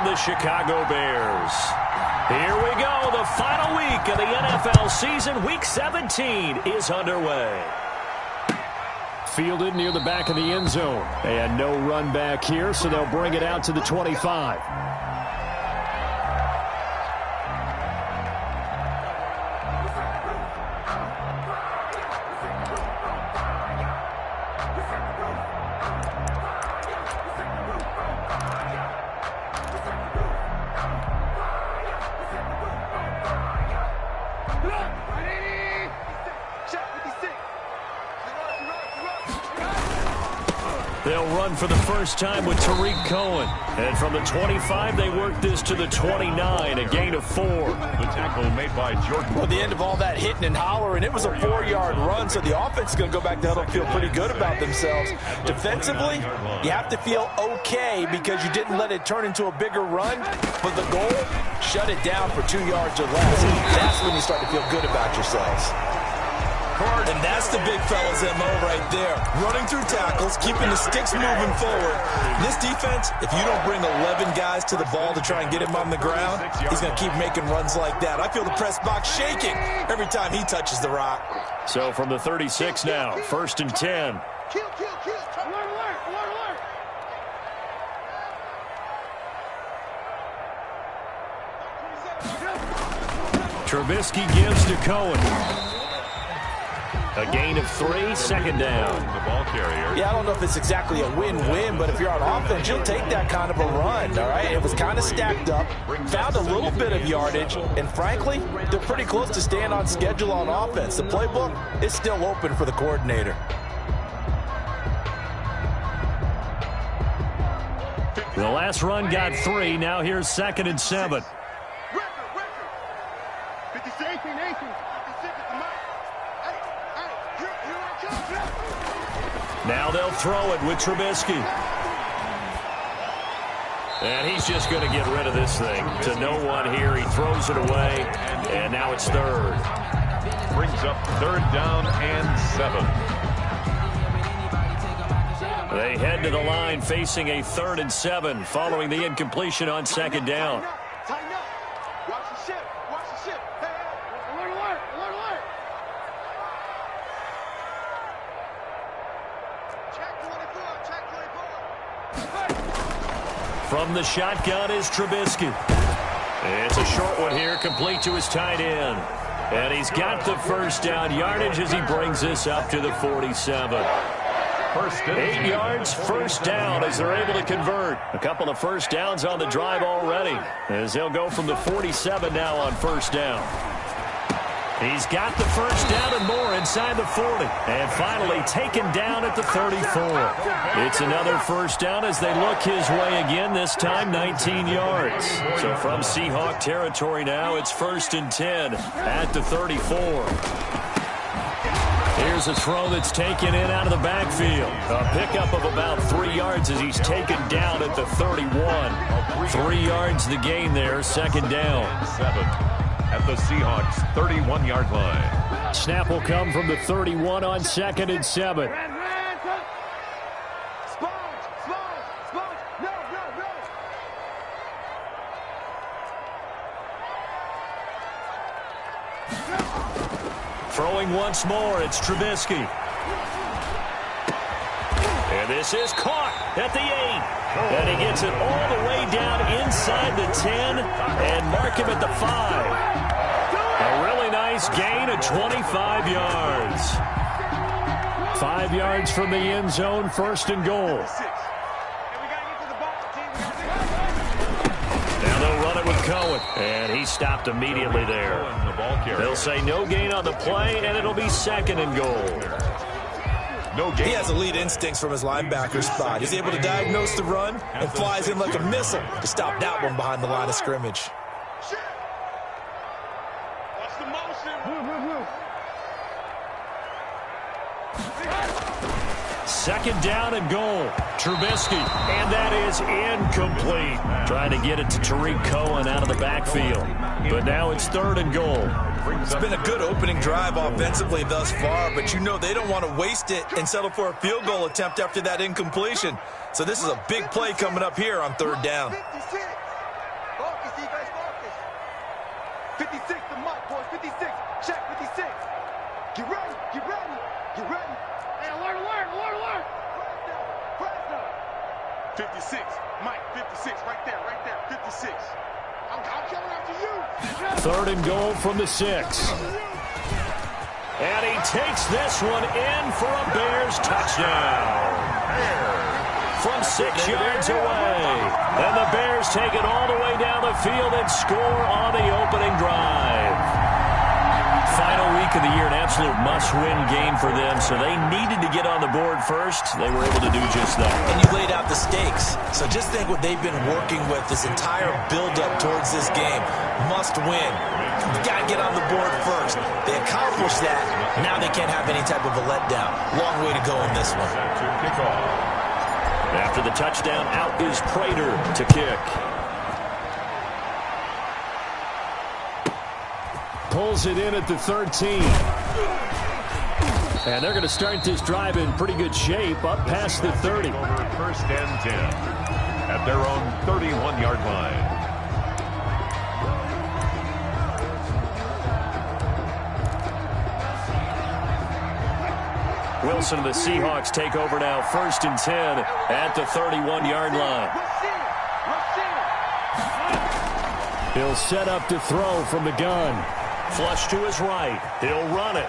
and the Chicago Bears. Here we go. The final week of the NFL season. Week 17 is underway. Fielded near the back of the end zone. And no run back here, so they'll bring it out to the 25. They'll run for the first time with Tariq Cohen. And from the 25, they work this to the 29, a gain of 4. The tackle made by Jordan. Well, the end of all that hitting and hollering, it was a 4-yard run, so the offense is going to go back to huddle and feel pretty good about themselves. Defensively, you have to feel okay because you didn't let it turn into a bigger run. But the goal, shut it down for 2 yards or less. That's when you start to feel good about yourselves. And that's the big fella's MO right there. Running through tackles, keeping the sticks moving forward. This defense, if you don't bring 11 guys to the ball to try and get him on the ground, he's going to keep making runs like that. I feel the press box shaking every time he touches the rock. So from the 36 now, 1st and 10. Trubisky gives to Cohen. A gain of 3, 2nd down. The ball carrier. Yeah, I don't know if it's exactly a win-win, but if you're on offense, you'll take that kind of a run, all right? It was kind of stacked up, found a little bit of yardage, and frankly, they're pretty close to staying on schedule on offense. The playbook is still open for the coordinator. The last run got 3. Now here's 2nd and 7. Now they'll throw it with Trubisky. And he's just going to get rid of this thing. To no one here. He throws it away. And now it's 3rd. Brings up 3rd down and 7. They head to the line facing a 3rd and 7 following the incompletion on 2nd down. From the shotgun is Trubisky. It's a short one here, complete to his tight end. And he's got the 1st down yardage as he brings this up to the 47. 8 yards, 1st down as they're able to convert. A couple of 1st downs on the drive already as they'll go from the 47 now on 1st down. He's got the 1st down and more inside the 40. And finally taken down at the 34. It's another 1st down as they look his way again, this time 19 yards. So from Seahawk territory now, it's 1st and 10 at the 34. Here's a throw that's taken in out of the backfield. A pickup of about 3 yards as he's taken down at the 31. 3 yards the gain there, 2nd down. 7. At the Seahawks 31-yard line. Snap will come from the 31 on 2nd and 7. Throwing once more, it's Trubisky. And this is caught at the 8. And he gets it all the way down inside the 10 and mark him at the 5. A really nice gain of 25 yards. 5 yards from the end zone, 1st and goal. Now they'll run it with Cohen. And he stopped immediately there. They'll say no gain on the play, and it'll be 2nd and goal. He has elite instincts from his linebacker spot. He's able to diagnose the run and flies in like a missile to stop that one behind the line of scrimmage. Second down and goal. Trubisky, and that is incomplete. Trying to get it to Tariq Cohen out of the backfield. But now it's 3rd and goal. It's been a good opening drive offensively thus far, but you know they don't want to waste it and settle for a field goal attempt after that incompletion. So this is a big play coming up here on 3rd down. Focus, defense, focus. 56 to Mike, boys. 56. Check 56. Get ready. Get ready. Get ready. Hey, alert, alert, alert, alert. Press now. 56. Mike, 56. Right there, right there. 56. I'm coming after you. 3rd and goal from the 6. And he takes this one in for a Bears touchdown. From 6 yards away. And the Bears take it all the way down the field and score on the opening drive. Final week of the year, an absolute must-win game for them, so they needed to get on the board first. They were able to do just that. And you laid out the stakes. So just think what they've been working with this entire build-up towards this game. Must win. You've got to get on the board first. They accomplished that. Now they can't have any type of a letdown. Long way to go in this one. After the touchdown, out is Prater to kick. Pulls it in at the 13. And they're going to start this drive in pretty good shape, up past the 30. 1st and 10 at their own 31-yard line. Wilson and the Seahawks take over now, 1st and 10 at the 31-yard line. He'll set up to throw from the gun. Flush to his right. He'll run it.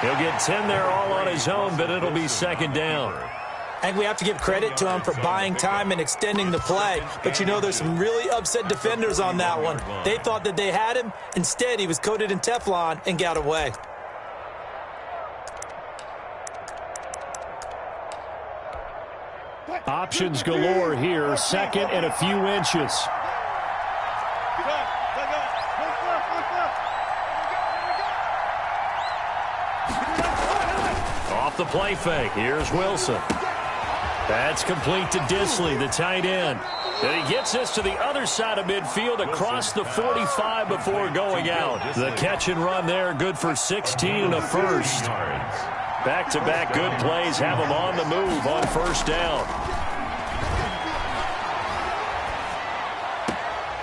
He'll get 10 there all on his own, but it'll be 2nd down. I think we have to give credit to him for buying time and extending the play. But, you know, there's some really upset defenders on that one. They thought that they had him. Instead, he was coated in Teflon and got away. Options galore here. 2nd and a few inches. Off the play fake. Here's Wilson. That's complete to Disley, the tight end. And he gets this to the other side of midfield across the 45 before going out. The catch and run there, good for 16 and a first. Back-to-back good plays have him on the move on 1st down.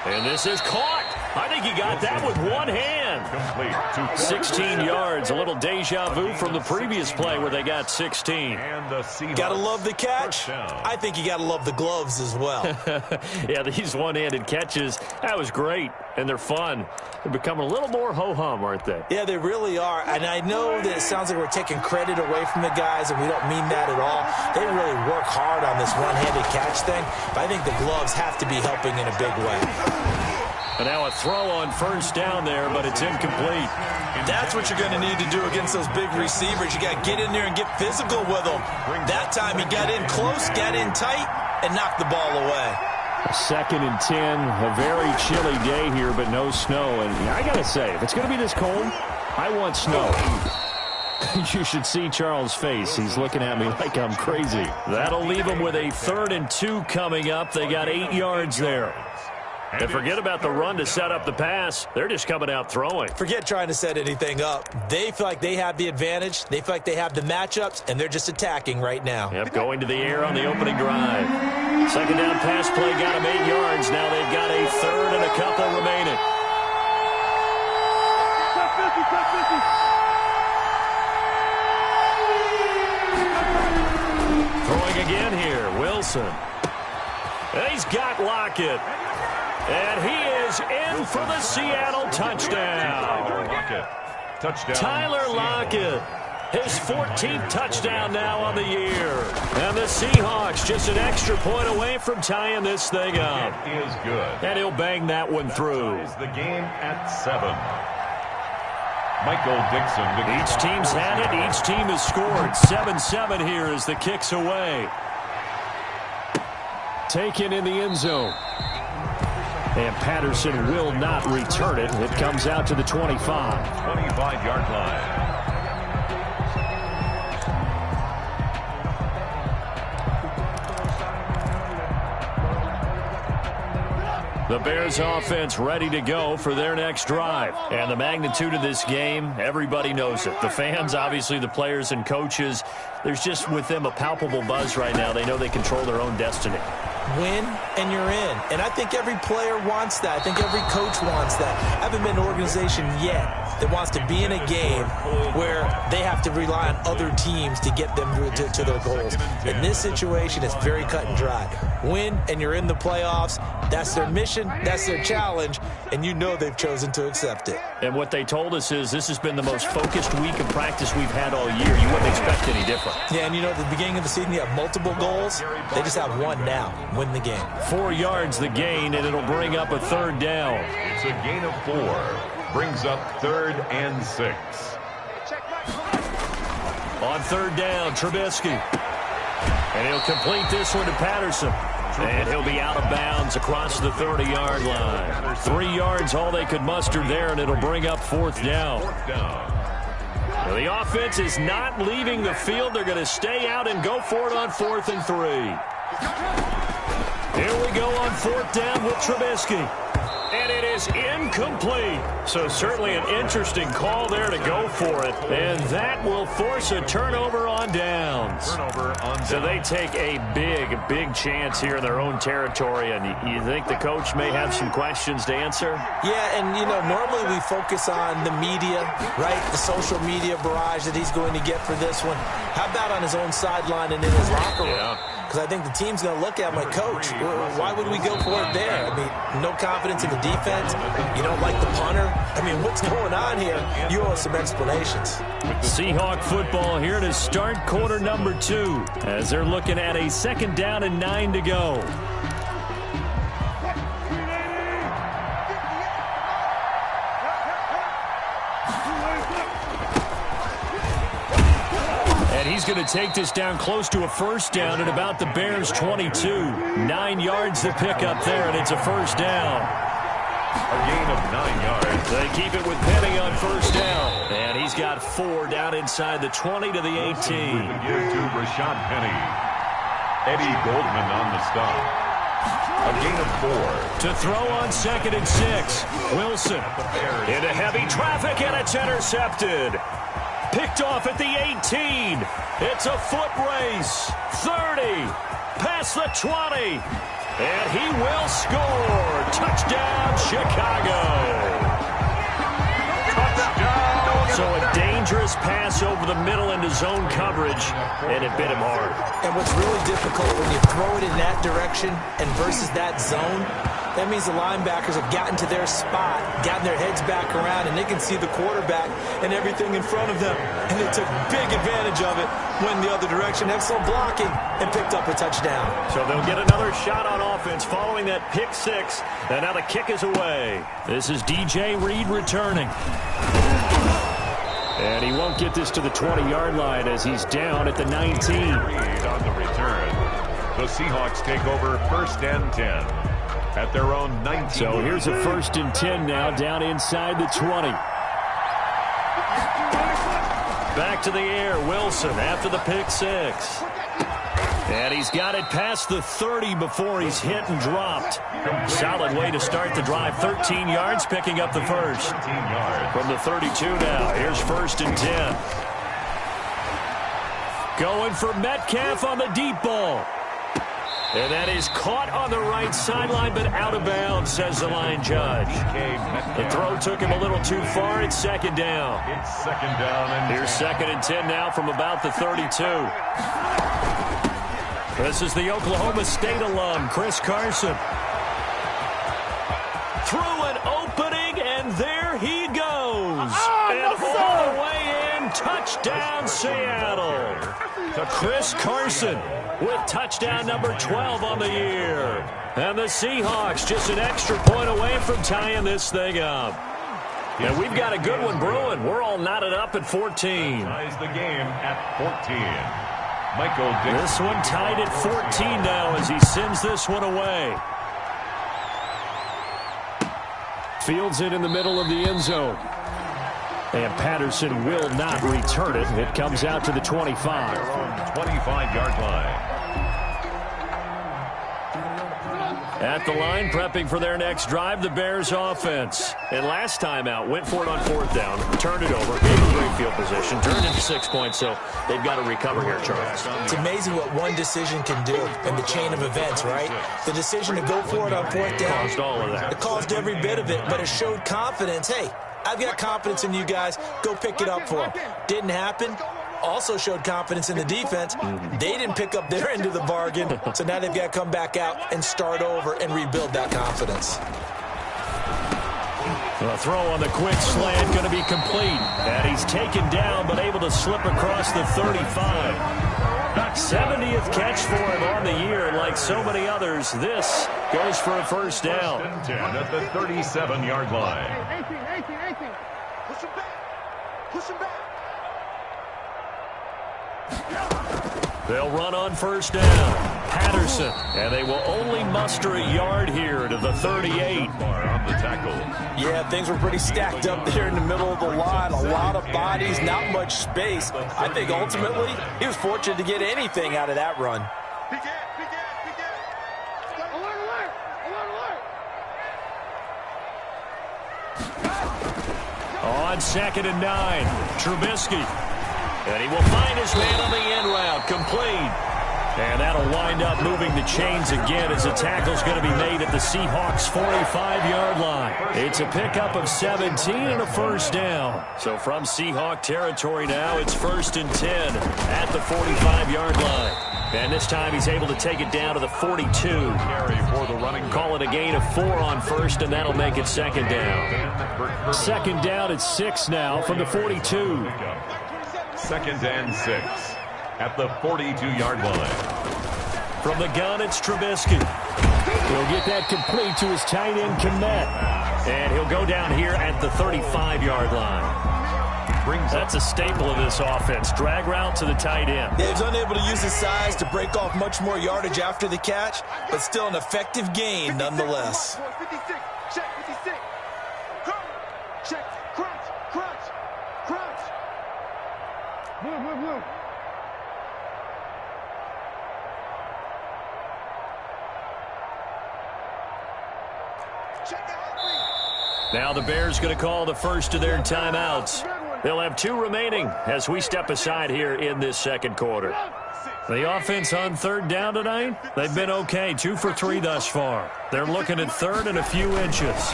And this is caught. I think he got that with one hand. 16 yards, a little deja vu from the previous play where they got 16. Got to love the catch. I think you got to love the gloves as well. Yeah, these one-handed catches, that was great, and they're fun. They're becoming a little more ho-hum, aren't they? Yeah, they really are, and I know that it sounds like we're taking credit away from the guys, and we don't mean that at all. They really work hard on this one-handed catch thing, but I think the gloves have to be helping in a big way. And now a throw on 1st down there, but it's incomplete. That's what you're going to need to do against those big receivers. You got to get in there and get physical with them. That time he got in close, got in tight, and knocked the ball away. 2nd and 10, a very chilly day here, but no snow. And I got to say, if it's going to be this cold, I want snow. You should see Charles' face. He's looking at me like I'm crazy. That'll leave him with a 3rd and 2 coming up. They got 8 yards there. And forget about the run to set up the pass. They're just coming out throwing. Forget trying to set anything up. They feel like they have the advantage. They feel like they have the matchups, and they're just attacking right now. Yep, going to the air on the opening drive. 2nd down pass play got them 8 yards. Now they've got a 3rd and a couple remaining. Throwing again here, Wilson. And he's got Lockett. And he is in for the Seattle touchdown. Tyler Lockett, his 14th touchdown now on the year. And the Seahawks just an extra point away from tying this thing up. It is good. And he'll bang that one through. The game at 7. Michael Dixon. Each team's had it. Each team has scored. 7-7 here as the kick's away. Taken in the end zone. And Patterson will not return it. It comes out to the 25. 25-yard line. The Bears offense ready to go for their next drive. And the magnitude of this game, everybody knows it. The fans, obviously the players and coaches, there's just with them a palpable buzz right now. They know they control their own destiny. Win, and you're in. And I think every player wants that. I think every coach wants that. I haven't been an organization yet that wants to be in a game where they have to rely on other teams to get them to their goals. In this situation, it's very cut and dry. Win, and you're in the playoffs. That's their mission. That's their challenge. And you know they've chosen to accept it. And what they told us is this has been the most focused week of practice we've had all year. You wouldn't expect any different. Yeah, and you know, at the beginning of the season, you have multiple goals. They just have one now. Win the game. 4 yards the gain, and it'll bring up a third down. It's a gain of 4. Brings up 3rd and 6. On 3rd down, Trubisky. And he'll complete this one to Patterson. And he'll be out of bounds across the 30-yard line. 3 yards, all they could muster there, and it'll bring up 4th down. Well, the offense is not leaving the field. They're going to stay out and go for it on 4th and 3. Here we go on 4th down with Trubisky. And it is incomplete. So certainly an interesting call there to go for it. And that will force a turnover on downs. So they take a big chance here in their own territory. And you think the coach may have some questions to answer? Yeah, and, you know, normally we focus on the media, right? The social media barrage that he's going to get for this one. How about on his own sideline and in his locker room? Yeah. Because I think the team's going to look at my coach. Why would we go for it there? I mean, no confidence in the defense. You don't like the punter. I mean, what's going on here? You owe us some explanations. Seahawk football here to start quarter number 2 as they're looking at a 2nd down and 9 to go. He's going to take this down close to a 1st down at about the Bears' 22. 9 yards to pick up there, and it's a 1st down. A gain of 9 yards. They keep it with Penny on 1st down. And he's got 4 down inside the 20 to the 18. With the give to Rashad Penny. Eddie Goldman on the stop. A gain of 4. To throw on 2nd and 6. Wilson into heavy traffic, and it's intercepted. Picked off at the 18. It's a foot race. 30. Past the 20. And he will score. Touchdown, Chicago. Touchdown. So a dangerous pass over the middle into zone coverage, and it bit him hard. And what's really difficult when you throw it in that direction and versus that zone, that means the linebackers have gotten to their spot, gotten their heads back around, and they can see the quarterback and everything in front of them. And they took big advantage of it, went the other direction, excellent blocking, and picked up a touchdown. So they'll get another shot on offense following that pick 6, and now the kick is away. This is DJ Reed returning. And he won't get this to the 20-yard line as he's down at the 19. Reed on the return. The Seahawks take over 1st and 10. At their own 19. So here's a 1st and 10 now, down inside the 20. Back to the air, Wilson after the pick 6. And he's got it past the 30 before he's hit and dropped. Solid way to start the drive. 13 yards, picking up the 1st. From the 32 now, here's 1st and 10. Going for Metcalf on the deep ball. And that is caught on the right sideline, but out of bounds, says the line judge. The throw took him a little too far. It's 2nd down. It's 2nd down. And here's 2nd and 10 now from about the 32. This is the Oklahoma State alum, Chris Carson. Through an opening, and there he goes. And all the way in, touchdown, Seattle. Chris Carson with touchdown number 12 on the year. And the Seahawks just an extra point away from tying this thing up. And we've got a good one brewing. We're all knotted up at 14. Ties the game at 14. Michael Dixon. This one tied at 14 now as he sends this one away. Fields it in the middle of the end zone. And Patterson will not return it. It comes out to the 25. 25-yard line. At the line, prepping for their next drive, the Bears offense. And last time out, went for it on 4th down, turned it over, gave them great field position, turned into 6 points, so they've got to recover here, Charles. It's amazing what one decision can do in the chain of events, right? The decision to go for it on 4th down. Caused all of that. It caused every bit of it, but it showed confidence. Hey, I've got confidence in you guys. Go pick it up for them. Didn't happen. Also showed confidence in the defense. They didn't pick up their end of the bargain, so now they've got to come back out and start over and rebuild that confidence. The throw on the quick slant going to be complete. And he's taken down, but able to slip across the 35. 70th catch for him on the year. Like so many others, this goes for a first down. 10 at the 37-yard line. 18. Push him back. Push him back. They'll run on first down. Patterson. And they will only muster a yard here to the 38. On the tackle. Yeah, things were pretty stacked up there in the middle of the line. A lot of bodies, not much space. I think ultimately he was fortunate to get anything out of that run. Begin. Alert. On 2nd and 9, Trubisky. And he will find his man on the end route, complete. And that'll wind up moving the chains again as the tackle's going to be made at the Seahawks' 45-yard line. It's a pickup of 17 and a first down. So from Seahawk territory now, it's 1st and 10 at the 45-yard line. And this time he's able to take it down to the 42. Carry for the running. Call it a gain of 4 on 1st, and that'll make it 2nd down. 2nd down at 6 now from the 42. 2nd and 6 at the 42-yard line. From the gun, it's Trubisky. He'll get that complete to his tight end, Kmet. And he'll go down here at the 35-yard line. That's a staple of this offense. Drag route to the tight end. Yeah, he's unable to use his size to break off much more yardage after the catch, but still an effective gain nonetheless. 56. Check 56. Check. Crunch. Blue. Now the Bears going to call the first of their timeouts. They'll have 2 remaining as we step aside here in this 2nd quarter. The offense on 3rd down tonight, they've been okay. 2 for 3 thus far. They're looking at 3rd and a few inches.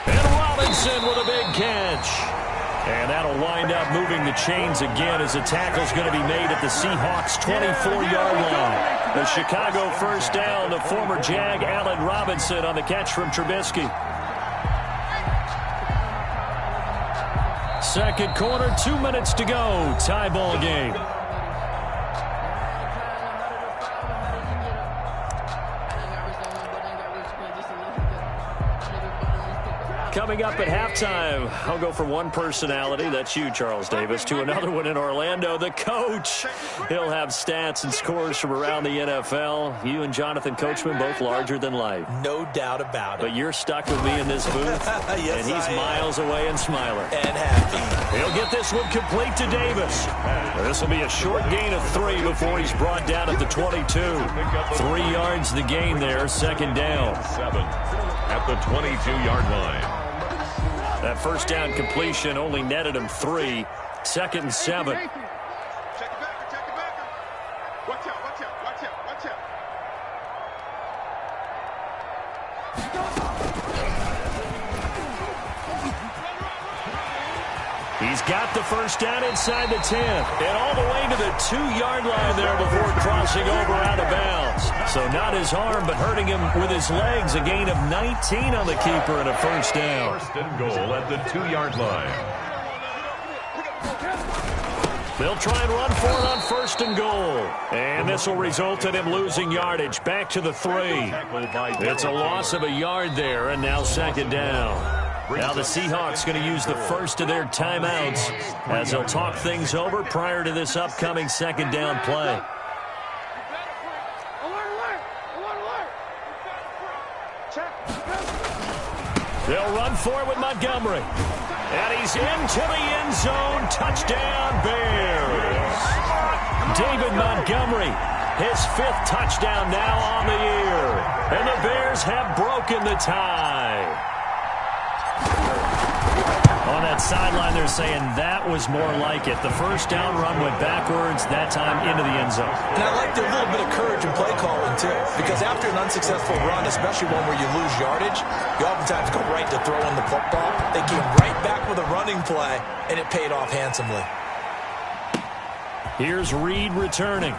And Robinson with a big catch. And that'll wind up moving the chains again as the tackle's going to be made at the Seahawks' 24-yard line. The Chicago first down to former Jag Allen Robinson on the catch from Trubisky. 2nd quarter, 2 minutes to go. Tie ball game. Coming up at halftime, I'll go from one personality, that's you, Charles Davis, to another one in Orlando, the coach. He'll have stats and scores from around the NFL. You and Jonathan Coachman, both larger than life. No doubt about it. But you're stuck with me in this booth, yes, and he's miles away and smiling. And happy. He'll get this one complete to Davis. This will be a short gain of 3 before he's brought down at the 22. 3 yards the gain there, 2nd down. 7 at the 22-yard line. That first down completion only netted him 3. 2nd and 7. Check it back. Watch out. He's got the first down inside the 10. And all the way to the 2-yard line there before crossing over out of bounds. So not his arm, but hurting him with his legs. A gain of 19 on the keeper and a first down. 1st and goal at the 2-yard line. They'll try and run for it on 1st and goal. And this will result in him losing yardage back to the 3. It's a loss of a yard there, and now 2nd down. Now the Seahawks going to use the first of their timeouts as they'll talk things over prior to this upcoming 2nd down play. They'll run for it with Montgomery. And he's into the end zone. Touchdown, Bears. David Montgomery his 5th touchdown now on the year. And the Bears have broken the tie. On that sideline, they're saying that was more like it. The first down run went backwards, that time into the end zone. And I like their little bit of courage in play calling, too. Because after an unsuccessful run, especially one where you lose yardage, you oftentimes go right to throwing the football. They came right back with a running play, and it paid off handsomely. Here's Reed returning.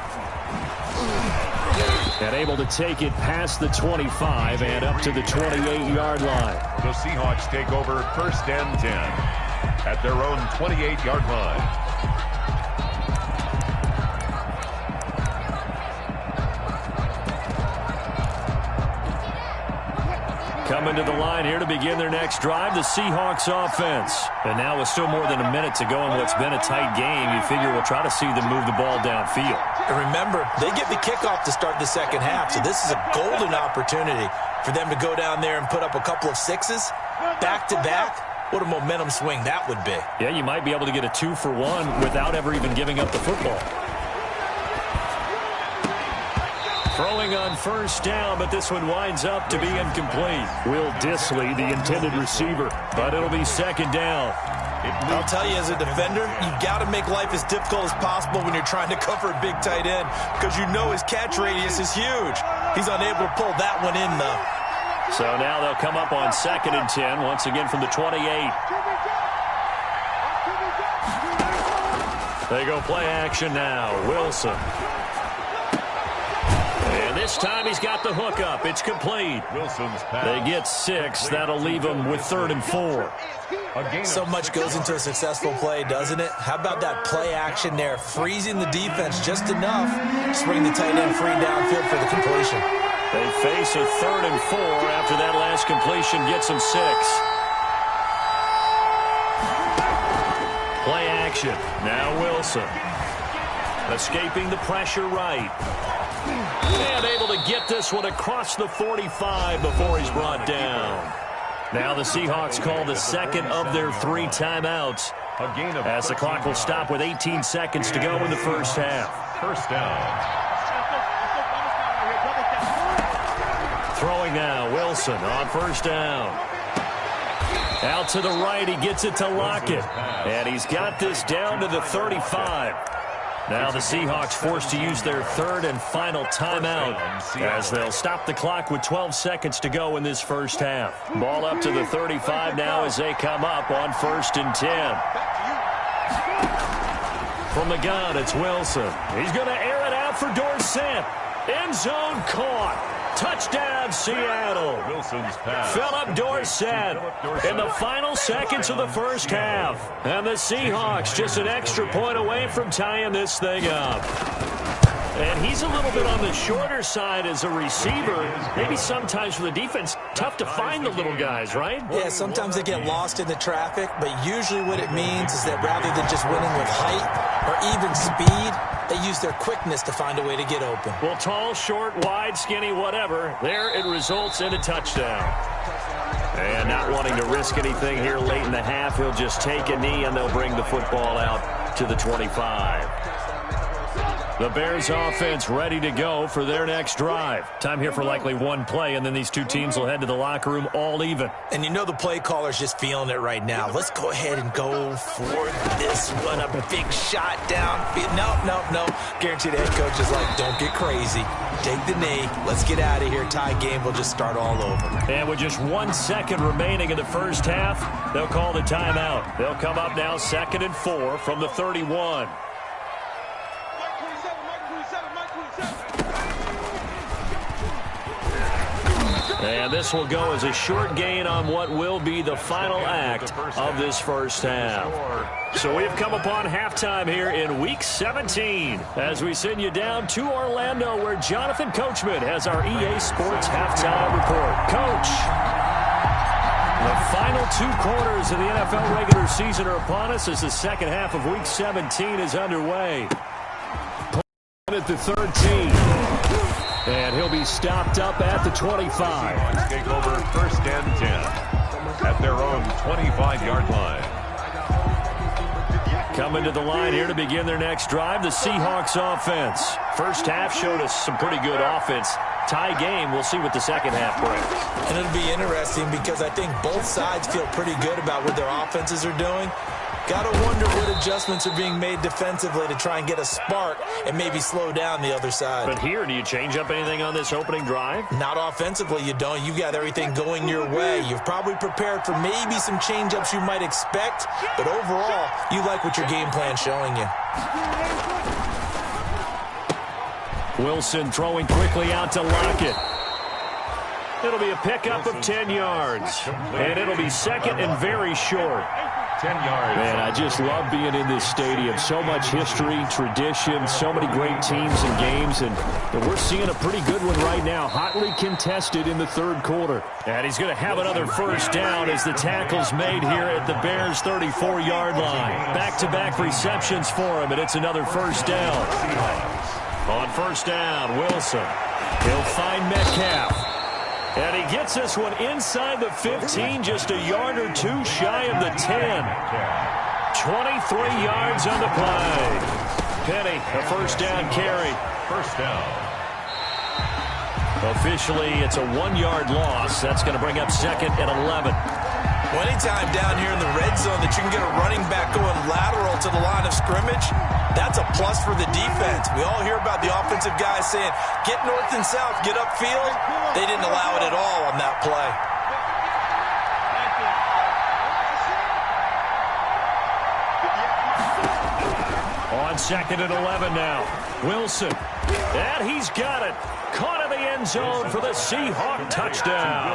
And able to take it past the 25 and up to the 28-yard line. The Seahawks take over 1st and 10 at their own 28-yard line. Coming to the line here to begin their next drive, the Seahawks offense. And now with still more than a minute to go in what's been a tight game, you figure we'll try to see them move the ball downfield. And remember, they get the kickoff to start the second half, so this is a golden opportunity for them to go down there and put up a couple of sixes back-to-back. What a momentum swing that would be. Yeah, you might be able to get a 2-for-1 without ever even giving up the football. Throwing on first down, but this one winds up to be incomplete. Will Dissly, the intended receiver, but it'll be second down. I'll tell you, as a defender, you've got to make life as difficult as possible when you're trying to cover a big tight end because you know his catch radius is huge. He's unable to pull that one in, though. So now they'll come up on 2nd and 10, once again from the 28. They go play action now. Wilson. And this time he's got the hook up. It's complete. Wilson's pass. They get 6. That'll leave them with 3rd and 4. So much goes into a successful play, doesn't it? How about that play action there, freezing the defense just enough to bring the tight end free downfield for the completion. They face a 3rd and 4 after that last completion gets them 6. Play action. Now Wilson. Escaping the pressure right. And able to get this one across the 45 before he's brought down. Now the Seahawks call the second of their 3 timeouts as the clock will stop with 18 seconds to go in the first half. First down. Throwing now, Wilson on first down. Out to the right, he gets it to Lockett. And he's got this down to the 35. Now the Seahawks forced to use their 3rd and final timeout as they'll stop the clock with 12 seconds to go in this first half. Ball up to the 35 now as they come up on 1st and 10. From the gun, it's Wilson. He's going to air it out for Dorsett. End zone caught. Touchdown, Seattle. Wilson's pass. Philip Dorsett in the final seconds of the first half. And the Seahawks just an extra point away from tying this thing up. And he's a little bit on the shorter side as a receiver. Maybe sometimes for the defense, tough to find the little guys, right? Yeah, sometimes they get lost in the traffic, but usually what it means is that rather than just winning with height or even speed, they use their quickness to find a way to get open. Well, tall, short, wide, skinny, whatever, there it results in a touchdown. And not wanting to risk anything here late in the half, he'll just take a knee and they'll bring the football out to the 25. The Bears offense ready to go for their next drive. Time here for likely one play, and then these two teams will head to the locker room all even. And you know the play caller's just feeling it right now. Let's go ahead and go for this one. A big shot downfield. No. Guaranteed the head coach is like, don't get crazy. Take the knee. Let's get out of here. Tie game will just start all over. And with just 1 second remaining in the first half, they'll call the timeout. They'll come up now 2nd and 4 from the 31. And this will go as a short gain on what will be the final act of this first half. So we've come upon halftime here in Week 17 as we send you down to Orlando where Jonathan Coachman has our EA Sports halftime report. Coach, the final 2 quarters of the NFL regular season are upon us as the second half of Week 17 is underway. At the 13. And he'll be stopped up at the 25. Take over 1st and 10 at their own 25-yard line. Coming to the line here to begin their next drive, the Seahawks offense. First half showed us some pretty good offense. Tie game, we'll see what the second half brings. And it'll be interesting because I think both sides feel pretty good about what their offenses are doing. Got to wonder what adjustments are being made defensively to try and get a spark and maybe slow down the other side. But here, do you change up anything on this opening drive? Not offensively, you don't. You've got everything going your way. You've probably prepared for maybe some change-ups you might expect, but overall, you like what your game plan's showing you. Wilson throwing quickly out to Lockett. It'll be a pickup of 10 yards, and it'll be second and very short. 10 yards. Man, I just love being in this stadium. So much history, tradition, so many great teams and games, and we're seeing a pretty good one right now. Hotly contested in the third quarter. And he's going to have another first down as the tackle's made here at the Bears' 34-yard line. Back-to-back receptions for him, and it's another first down. On first down, Wilson. He'll find Metcalf. And he gets this one inside the 15, just a yard or two shy of the 10. 23 yards on the play. Penny, a first down carry. First down. Officially, it's a 1-yard loss. That's going to bring up second and 11. Well, anytime down here in the red zone that you can get a running back going lateral to the line of scrimmage, that's a plus for the defense. We all hear about the offensive guys saying, get north and south, get upfield. They didn't allow it at all on that play. On second and 11 now. Wilson. And he's got it. Caught in the end zone for the Seahawk touchdown.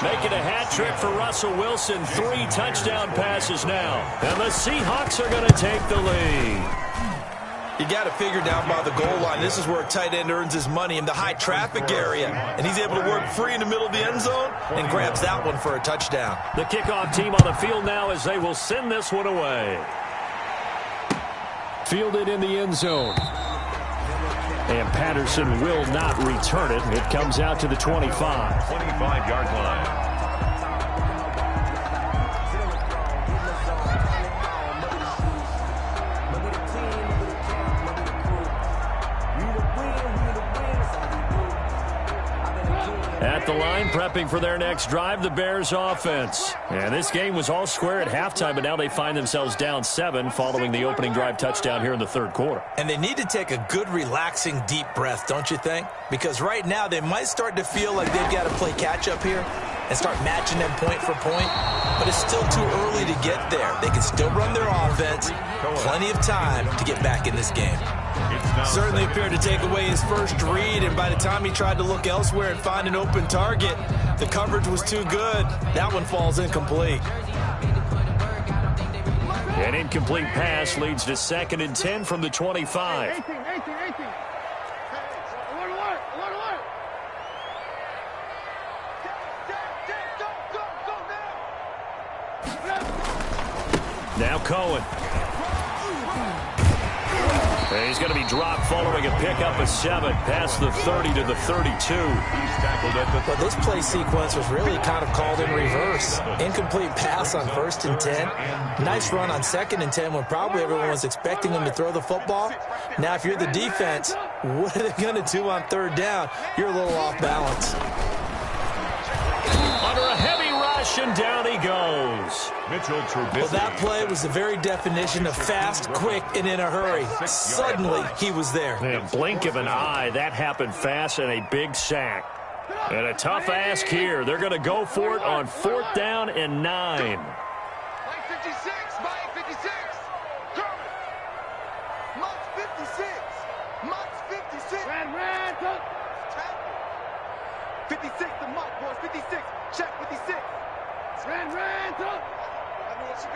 Making a hat trick for Russell Wilson. 3 touchdown passes now. And the Seahawks are going to take the lead. You got to figure down by the goal line. This is where a tight end earns his money in the high traffic area. And he's able to work free in the middle of the end zone and grabs that one for a touchdown. The kickoff team on the field now as they will send this one away. Fielded in the end zone. And Patterson will not return it. It comes out to the 25. 25-yard line. At the line, prepping for their next drive, the Bears offense. And this game was all square at halftime, but now they find themselves down 7 following the opening drive touchdown here in the third quarter. And they need to take a good, relaxing, deep breath, don't you think? Because right now they might start to feel like they've got to play catch-up here and start matching them point for point. But it's still too early to get there. They can still run their offense. Plenty of time to get back in this game. Certainly appeared to take away his first read, and by the time he tried to look elsewhere and find an open target, the coverage was too good. That one falls incomplete. An incomplete pass leads to second and 10 from the 25. 18. Alert. Go. Now Cohen. He's going to be dropped following a pickup of 7 past the 30 to the 32. He's tackled at the... But this play sequence was really kind of called in reverse. Incomplete pass on first and 10. Nice run on second and 10 when probably everyone was expecting him to throw the football. Now, if you're the defense, what are they going to do on third down? You're a little off balance. Under a heavy rush, and down he goes. Mitchell Trubisky. Well, that play was the very definition of fast, quick, and in a hurry. Suddenly, he was there. Man, blink of an eye, that happened fast, and a big sack. And a tough ask here. They're going to go for it on 4th down and 9. Mike 56. Kermit. Mike's 56. Red. 56 to Mike, boys. 56. Check 56. Red. I mean, what you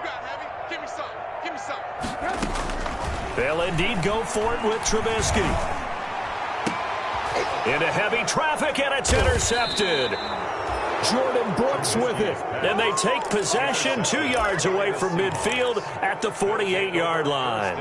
got, Heavy? Give me some. They'll indeed go for it with Trubisky. Into heavy traffic, and it's intercepted. Jordan Brooks with it. And they take possession 2 yards away from midfield at the 48-yard line.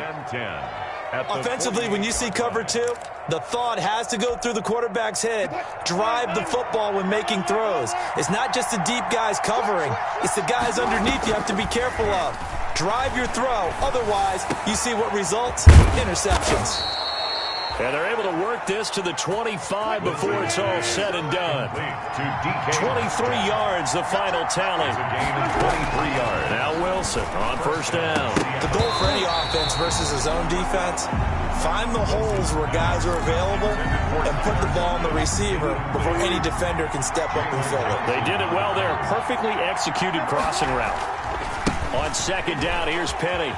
Offensively, when you see cover two, the thought has to go through the quarterback's head. Drive the football when making throws. It's not just the deep guys covering. It's the guys underneath you have to be careful of. Drive your throw. Otherwise, you see what results? Interceptions. And they're able to work this to the 25 before it's all said and done. 23 yards, the final tally. 23 yards. Now Wilson on first down. The goal for any offense versus his own defense, find the holes where guys are available and put the ball in the receiver before any defender can step up and fill it. They did it well there. Perfectly executed crossing route. On second down, here's Penny.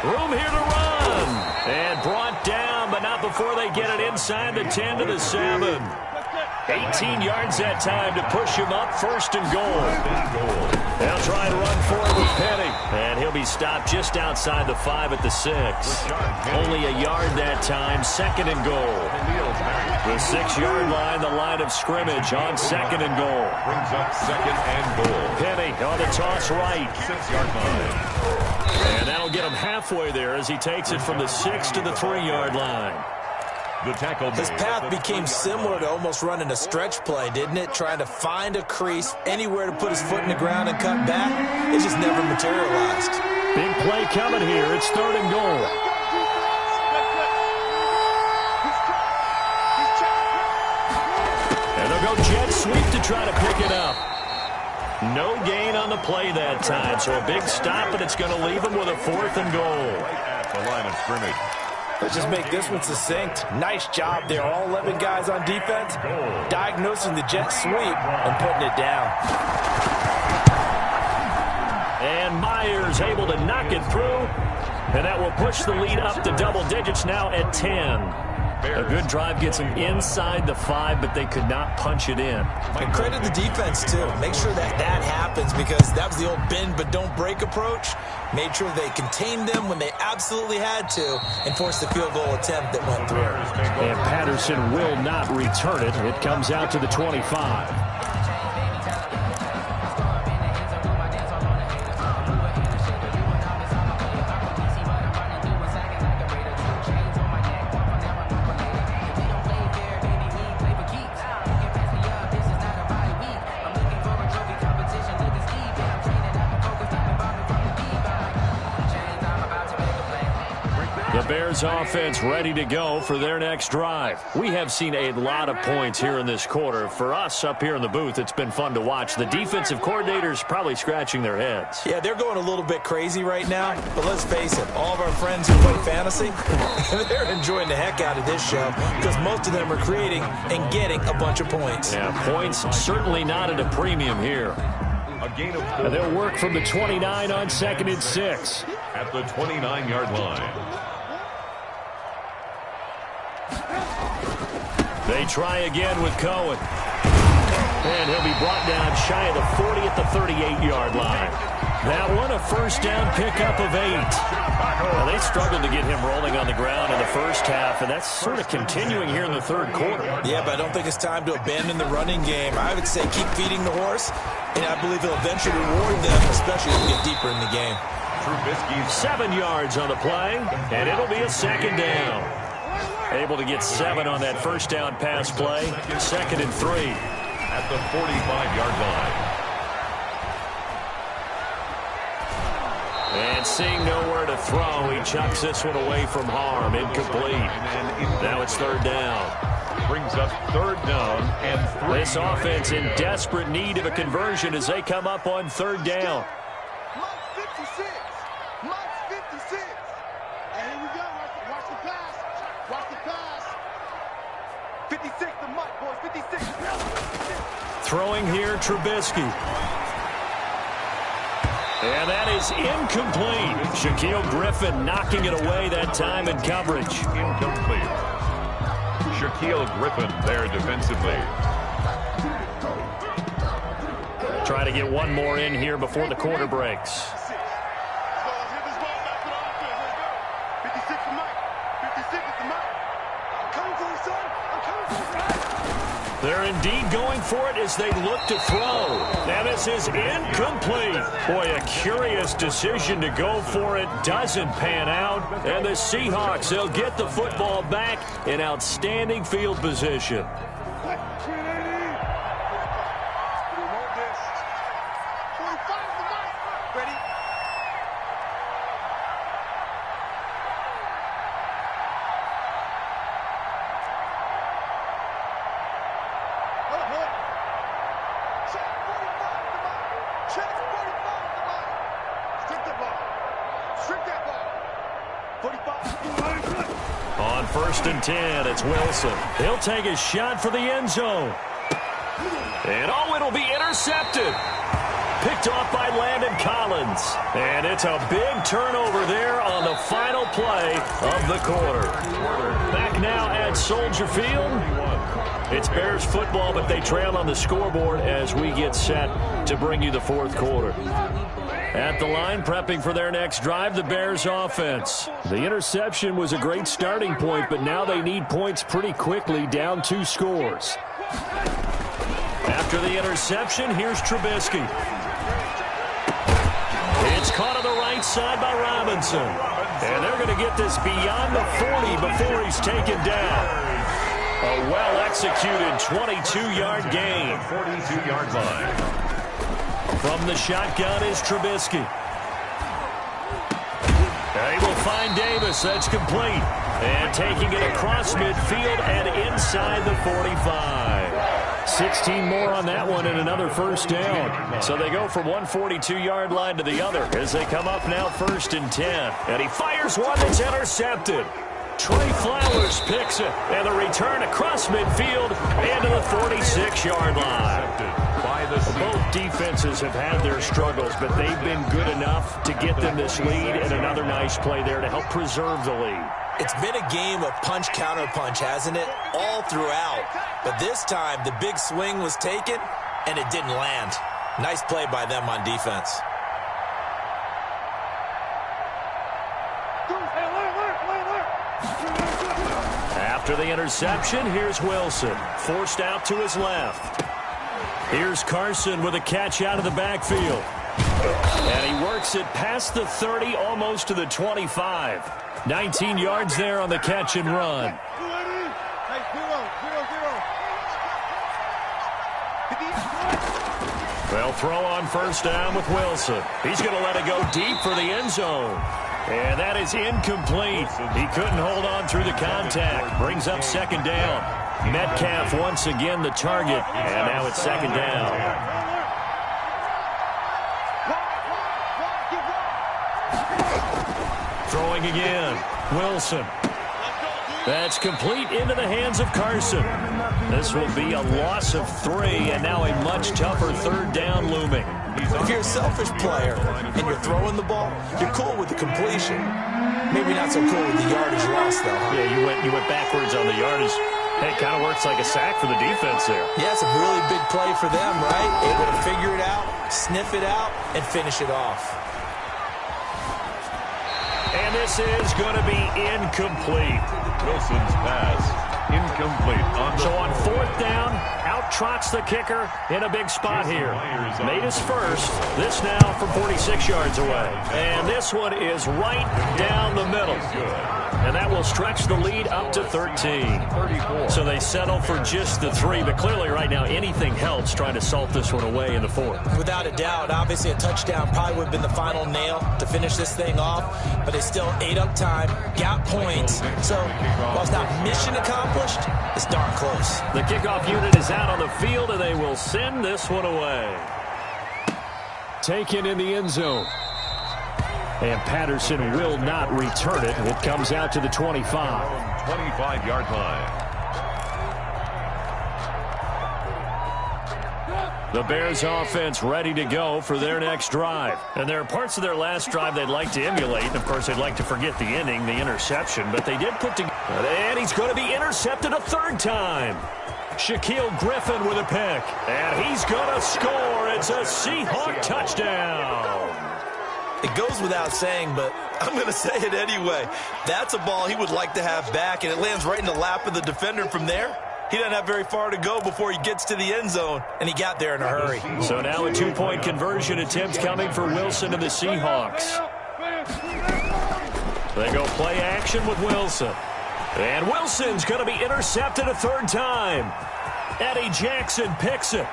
Room here to run. And brought down, but not before they get it inside the 10 to the 7. 18 yards that time to push him up, first and goal. They'll try and run forward with Penny. And he'll be stopped just outside the 5 at the 6. Only a yard that time, second and goal. The 6-yard line, the line of scrimmage on second and goal. Brings up second and goal. Penny on the toss right. 6-yard line. And that'll get him halfway there as he takes it from the 6 to the 3-yard line. The tackle. His path became similar to almost running a stretch play, didn't it? Trying to find a crease, anywhere to put his foot in the ground and cut back. It just never materialized. Big play coming here. It's third and goal. And they'll go jet sweep to try to pick it up. No gain on the play that time, so a big stop, and it's going to leave him with a 4th and goal. At the line of scrimmage. Let's just make this one succinct. Nice job there. All 11 guys on defense diagnosing the jet sweep and putting it down. And Myers able to knock it through, and that will push the lead up to double digits now at 10. A good drive gets them inside the 5, but they could not punch it in. And credit the defense, too. Make sure that happens, because that was the old bend but don't break approach. Made sure they contained them when they absolutely had to and forced the field goal attempt that went through. And Patterson will not return it. It comes out to the 25. Bears offense ready to go for their next drive. We have seen a lot of points here in this quarter. For us up here in the booth, it's been fun to watch. The defensive coordinators probably scratching their heads. Yeah, they're going a little bit crazy right now, but let's face it, all of our friends who play fantasy, they're enjoying the heck out of this show because most of them are creating and getting a bunch of points. Yeah, points certainly not at a premium here. A gain of 4. And they'll work from the 29 on second and 6. At the 29-yard line. They try again with Cohen. And he'll be brought down shy of the 40 at the 38-yard line. That one a first down pickup of 8. Well, they struggled to get him rolling on the ground in the first half, and that's sort of continuing here in the third quarter. Yeah, but I don't think it's time to abandon the running game. I would say keep feeding the horse, and I believe he'll eventually reward them, especially as we get deeper in the game. 7 yards on the play, and it'll be a second down. Able to get 7 on that first down pass play. Second and 3. At the 45-yard line. And seeing nowhere to throw, he chucks this one away from harm. Incomplete. Now it's third down. Brings up third down and 3. This offense in desperate need of a conversion as they come up on third down. Mike 56. Mike 56. And here we go. Watch the pass. Watch the pass. 56 to Mike, boys. 56. Throwing here, Trubisky. And that is incomplete. Shaquille Griffin knocking it away that time in coverage. Incomplete. Shaquille Griffin there defensively. Try to get one more in here before the quarter breaks. They're indeed going for it as they look to throw. And this is incomplete. Boy, a curious decision to go for it. Doesn't pan out. And the Seahawks, they'll get the football back in outstanding field position. On 1st and 10, it's Wilson. He'll take a shot for the end zone. And it'll be intercepted. Picked off by Landon Collins. And it's a big turnover there on the final play of the quarter. Back now at Soldier Field. It's Bears football, but they trail on the scoreboard as we get set to bring you the fourth quarter. At the line, prepping for their next drive, the Bears offense. The interception was a great starting point, but now they need points pretty quickly, down 2 scores. After the interception, here's Trubisky. It's caught on the right side by Robinson. And they're going to get this beyond the 40 before he's taken down. A well-executed 22-yard gain. 42-yard line. From the shotgun is Trubisky. They will find Davis. That's complete. And taking it across midfield and inside the 45. 16 more on that one and another first down. So they go from one 42-yard line to the other as they come up now 1st and 10. And he fires one that's intercepted. Trey Flowers picks it. And the return across midfield and to the 46-yard line. Both defenses have had their struggles, but they've been good enough to get them this lead, and another nice play there to help preserve the lead. It's been a game of punch-counter-punch, hasn't it? All throughout. But this time, the big swing was taken, and it didn't land. Nice play by them on defense. After the interception, here's Wilson. Forced out to his left. Here's Carson with a catch out of the backfield. And he works it past the 30, almost to the 25. 19 yards there on the catch and run. They'll throw on 1st down with Wilson. He's going to let it go deep for the end zone. And that is incomplete. He couldn't hold on through the contact. Brings up 2nd down. Metcalf once again the target, and now it's 2nd down. Throwing again, Wilson. That's complete into the hands of Carson. This will be a loss of 3, and now a much tougher 3rd down looming. If you're a selfish player and you're throwing the ball, you're cool with the completion. Maybe not so cool with the yardage loss, though. Yeah, you went backwards on the yardage. Hey, it kind of works like a sack for the defense there. Yeah, it's a really big play for them, right? Able to figure it out, sniff it out, and finish it off. And this is going to be incomplete. Wilson's pass incomplete. So on 4th down, out trots the kicker in a big spot here. Made his first. This now from 46 yards away. And this one is right down the middle. And that will stretch the lead up to 13. So they settle for just the 3. But clearly right now anything helps trying to salt this one away in the 4th. Without a doubt, obviously a touchdown probably would have been the final nail to finish this thing off. But they still ate up time, got points. So while it's not mission accomplished, it's darn close. The kickoff unit is out on the field, and they will send this one away. Taken in the end zone. And Patterson will not return it. It comes out to the 25. 25-yard line. The Bears offense ready to go for their next drive. And there are parts of their last drive they'd like to emulate. And, of course, they'd like to forget the ending, the interception. But they did put together. And he's going to be intercepted a 3rd time. Shaquille Griffin with a pick. And he's going to score. It's a Seahawk touchdown. It goes without saying, but I'm going to say it anyway. That's a ball he would like to have back, and it lands right in the lap of the defender from there. He doesn't have very far to go before he gets to the end zone, and he got there in a hurry. So now a two-point conversion attempt coming for Wilson and the Seahawks. They go play action with Wilson. And Wilson's going to be intercepted a third time. Eddie Jackson picks it.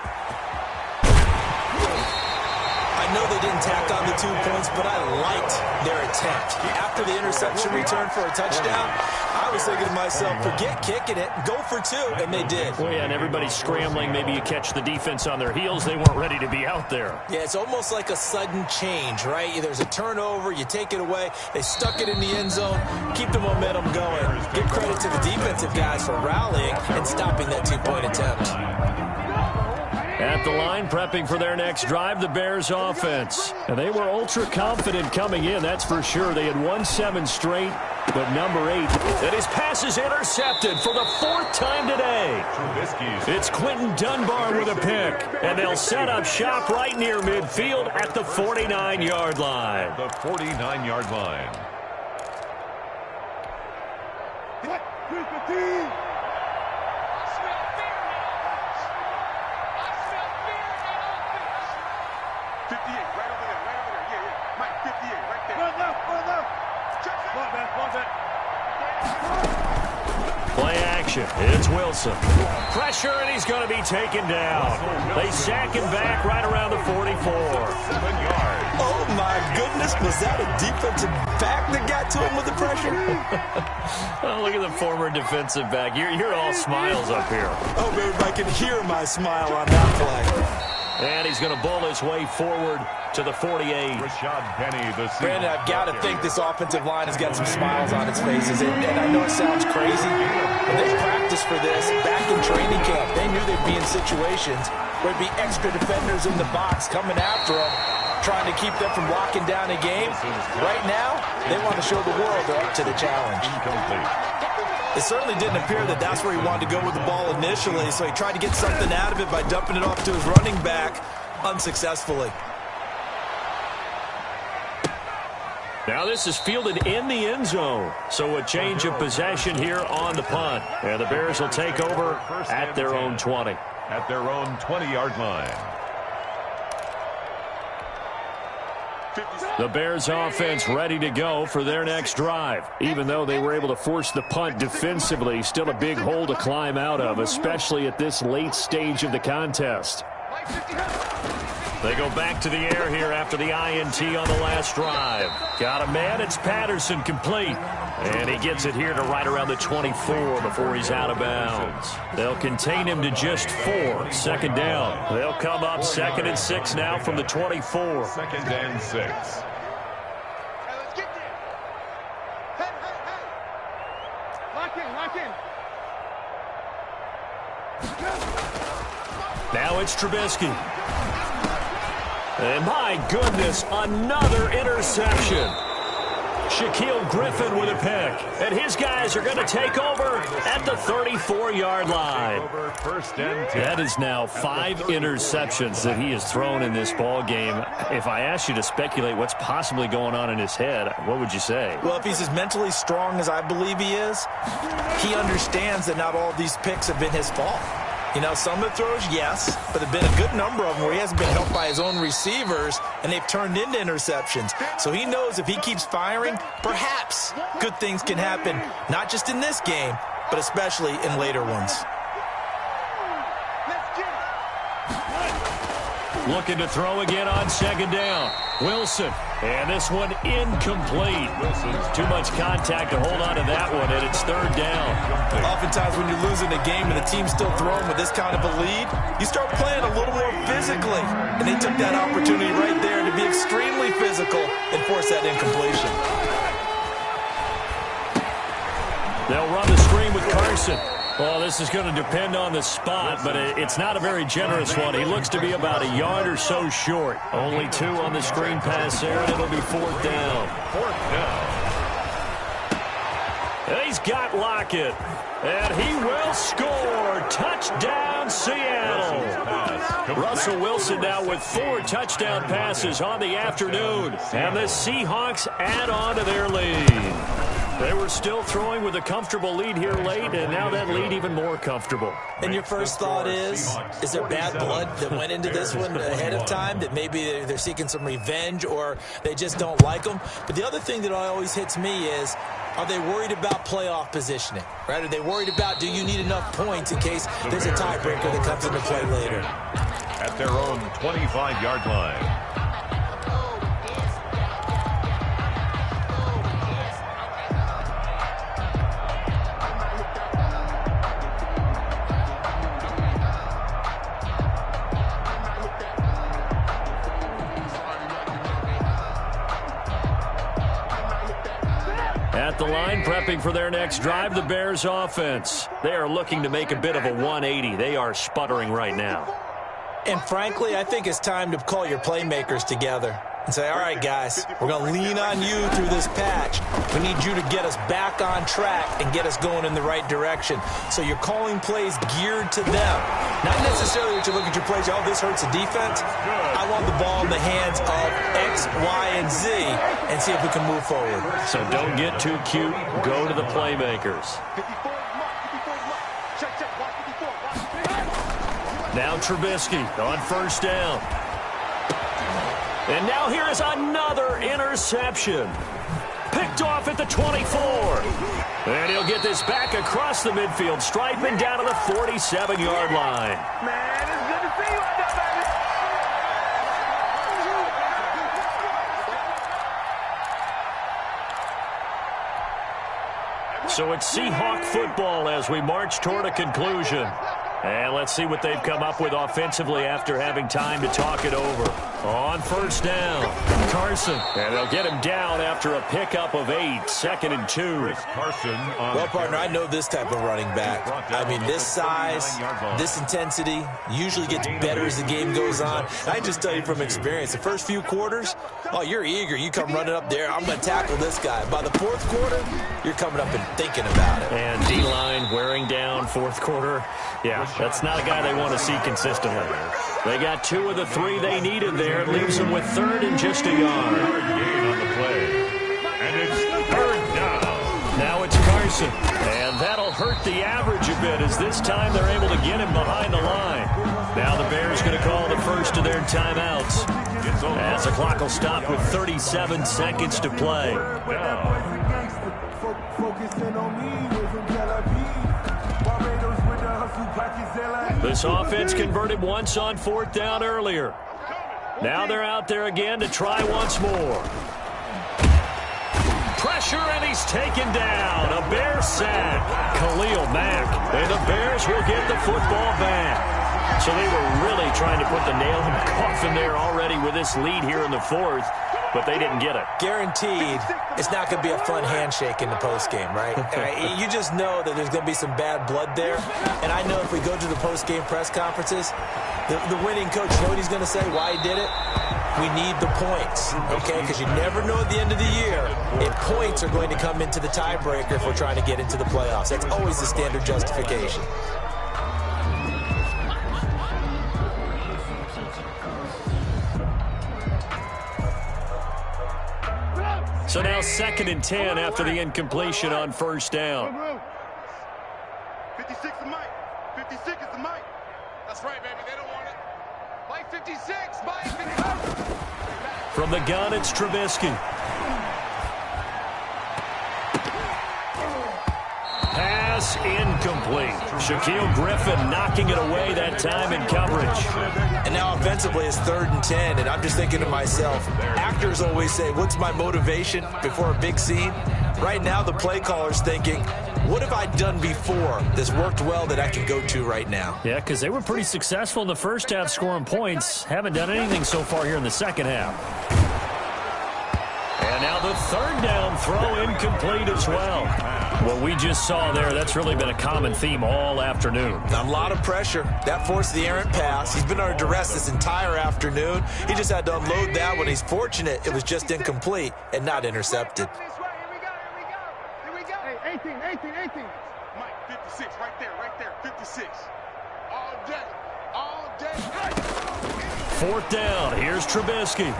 I know they didn't tack on the 2 points, but I liked their attempt. After the interception return for a touchdown, I was thinking to myself, forget kicking it, go for 2, and they did. Well, yeah, and everybody's scrambling. Maybe you catch the defense on their heels. They weren't ready to be out there. Yeah, it's almost like a sudden change, right? There's a turnover, you take it away, they stuck it in the end zone, keep the momentum going. Give credit to the defensive guys for rallying and stopping that 2-point attempt. At the line, prepping for their next drive, the Bears offense. And they were ultra confident coming in, that's for sure. They had won 7 straight, but number 8. And his pass is intercepted for the 4th time today. It's Quentin Dunbar with a pick. And they'll set up shop right near midfield at the 49-yard line. The 49-yard line. Play action. It's Wilson. Pressure, and he's going to be taken down. They sack him back right around the 44. 7 yards. Oh, my goodness. Was that a defensive back that got to him with the pressure? Oh, look at the former defensive back. You're all smiles up here. I hope everybody can hear my smile on that play. And he's going to bowl his way forward to the 48. Rashad Penny, the Brandon, I've got to think this offensive line has got some smiles on its faces. And I know it sounds crazy, but they practiced for this back in training camp. They knew they'd be in situations where there'd be extra defenders in the box coming after them, trying to keep them from locking down a game. Right now, they want to show the world they're up to the challenge. It certainly didn't appear that that's where he wanted to go with the ball initially, so he tried to get something out of it by dumping it off to his running back unsuccessfully. Now this is fielded in the end zone, so a change of possession here on the punt. And the Bears will take over at their own 20. At their own 20-yard line. The Bears offense ready to go for their next drive. Even though they were able to force the punt defensively, still a big hole to climb out of, especially at this late stage of the contest. They go back to the air here after the INT on the last drive. Got a man, it's Patterson, complete. And he gets it here to right around the 24 before he's out of bounds. They'll contain him to just 4. Second down. They'll come up 2nd and 6 now from the 24. 2nd and 6. Now it's Trubisky. And my goodness, another interception. Shaquille Griffin with a pick. And his guys are going to take over at the 34-yard line. That is now 5 interceptions that he has thrown in this ball game. If I asked you to speculate what's possibly going on in his head, what would you say? Well, if he's as mentally strong as I believe he is, he understands that not all of these picks have been his fault. You know, some of the throws, yes, but there have been a good number of them where he hasn't been helped by his own receivers, and they've turned into interceptions. So he knows if he keeps firing, perhaps good things can happen, not just in this game, but especially in later ones. Looking to throw again on 2nd down. Wilson. And this one incomplete. Too much contact to hold on to that one, and it's 3rd down. Oftentimes when you're losing a game and the team's still throwing with this kind of a lead, you start playing a little more physically. And they took that opportunity right there to be extremely physical and force that incompletion. They'll run the screen with Carson. Well, this is going to depend on the spot, but it's not a very generous one. He looks to be about a yard or so short. Only 2 on the screen pass there, and it'll be 4th down. 4th down. And he's got Lockett, and he will score. Touchdown, Seattle. Russell Wilson now with 4 touchdown passes on the afternoon, and the Seahawks add on to their lead. They were still throwing with a comfortable lead here late, and now that lead even more comfortable. And your first thought is there bad blood that went into this one ahead of time, that maybe they're seeking some revenge or they just don't like them? But the other thing that always hits me is, are they worried about playoff positioning, right? Are they worried about, do you need enough points in case there's a tiebreaker that comes into play later? At their own 25-yard line. At the line, prepping for their next drive, the Bears offense. They are looking to make a bit of a 180. They are sputtering right now. And frankly, I think it's time to call your playmakers together and say, all right, guys, we're going to lean on you through this patch. We need you to get us back on track and get us going in the right direction. So you're calling plays geared to them. Not necessarily that you look at your plays, oh, this hurts the defense. I want the ball in the hands of X, Y, and Z and see if we can move forward. So don't get too cute. Go to the playmakers. Now Trubisky on first down. And now here is another interception. Picked off at the 24. And he'll get this back across the midfield stripe and down to the 47-yard line. Man, it's good to see you out there, baby. So it's Seahawk football as we march toward a conclusion. And let's see what they've come up with offensively after having time to talk it over. On first down, Carson. And they'll get him down after a pickup of 8, 2nd and 2. Carson on Well, partner, I know this type of running back. I mean, this size, this intensity usually gets better as the game goes on. I just tell you from experience, the first few quarters, oh, you're eager. You come running up there, I'm going to tackle this guy. By the fourth quarter, you're coming up and thinking about it. And D-line wearing down fourth quarter. Yeah, that's not a guy they want to see consistently. They got 2 of the 3 they needed there. It leaves them with 3rd and just a yard. gain on the play. And it's 3rd down. Now it's Carson. And that'll hurt the average a bit as this time they're able to get him behind the line. Now the Bears going to call the first of their timeouts. As the clock will stop with 37 seconds to play. This offense converted once on 4th down earlier. Now they're out there again to try once more. Pressure, and he's taken down. A Bear sack. Khalil Mack. And the Bears will get the football back. So they were really trying to put the nail in the coffin there already with this lead here in the 4th, but they didn't get it. Guaranteed, it's not going to be a fun handshake in the postgame, right? You just know that there's going to be some bad blood there. And I know if we go to the postgame press conferences, the winning coach, you know what he's going to say, why he did it? We need the points, okay? Because you never know at the end of the year if points are going to come into the tiebreaker if we're trying to get into the playoffs. That's always the standard justification. So now 2nd and 10 after the incompletion on first down. 56 is Mike. 56 is the Mike. That's right, baby. They don't want it. Mike 56. Mike 56. From the gun, it's Trubisky. Pass incomplete. Shaquille Griffin knocking it away that time in coverage. And now offensively it's 3rd and 10, and I'm just thinking to myself, actors always say, what's my motivation before a big scene? Right now the play caller's thinking, what have I done before that's worked well that I can go to right now? Yeah, because they were pretty successful in the first half scoring points. Haven't done anything so far here in the second half. And now the 3rd down throw incomplete as well. What we just saw there, that's really been a common theme all afternoon. A lot of pressure. That forced the errant pass. He's been under duress this entire afternoon. He just had to unload that one. He's fortunate it was just incomplete and not intercepted. Here we go. Hey, 18. Mike 56 right there. 56. All day. 4th down. Here's Trubisky.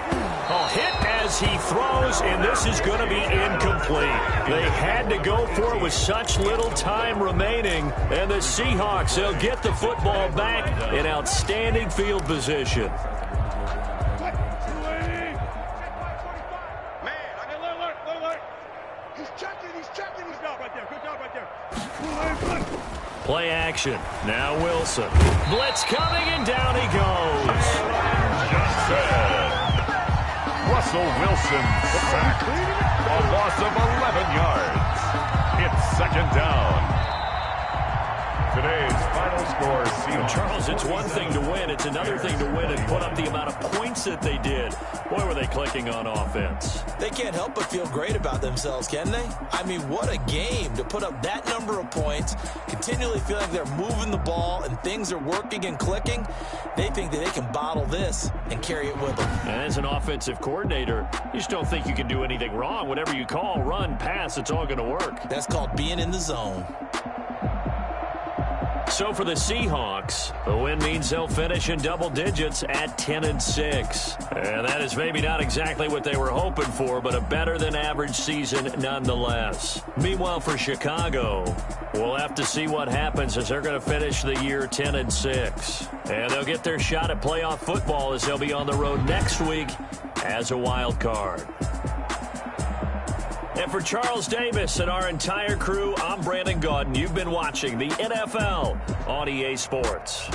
Oh, hit and as he throws, and this is going to be incomplete. They had to go for it with such little time remaining, and the Seahawks, they'll get the football back in outstanding field position. Play action. Now Wilson. Blitz coming, and down he goes. Johnson. Russell Wilson sacked. A loss of 11 yards. It's second down. Today's final score, Seahawks. Charles, it's one thing to win. It's another thing to win and put up the amount of points that they did. Boy, were they clicking on offense. They can't help but feel great about themselves, can they? I mean, what a game to put up that number of points, continually feel like they're moving the ball and things are working and clicking. They think that they can bottle this and carry it with them. And as an offensive coordinator, you just don't think you can do anything wrong. Whatever you call, run, pass, it's all going to work. That's called being in the zone. So for the Seahawks, the win means they'll finish in double digits at 10-6. And that is maybe not exactly what they were hoping for, but a better than average season nonetheless. Meanwhile, for Chicago, we'll have to see what happens as they're going to finish the year 10-6. And they'll get their shot at playoff football as they'll be on the road next week as a wild card. And for Charles Davis and our entire crew, I'm Brandon Gaudin. You've been watching the NFL on EA Sports.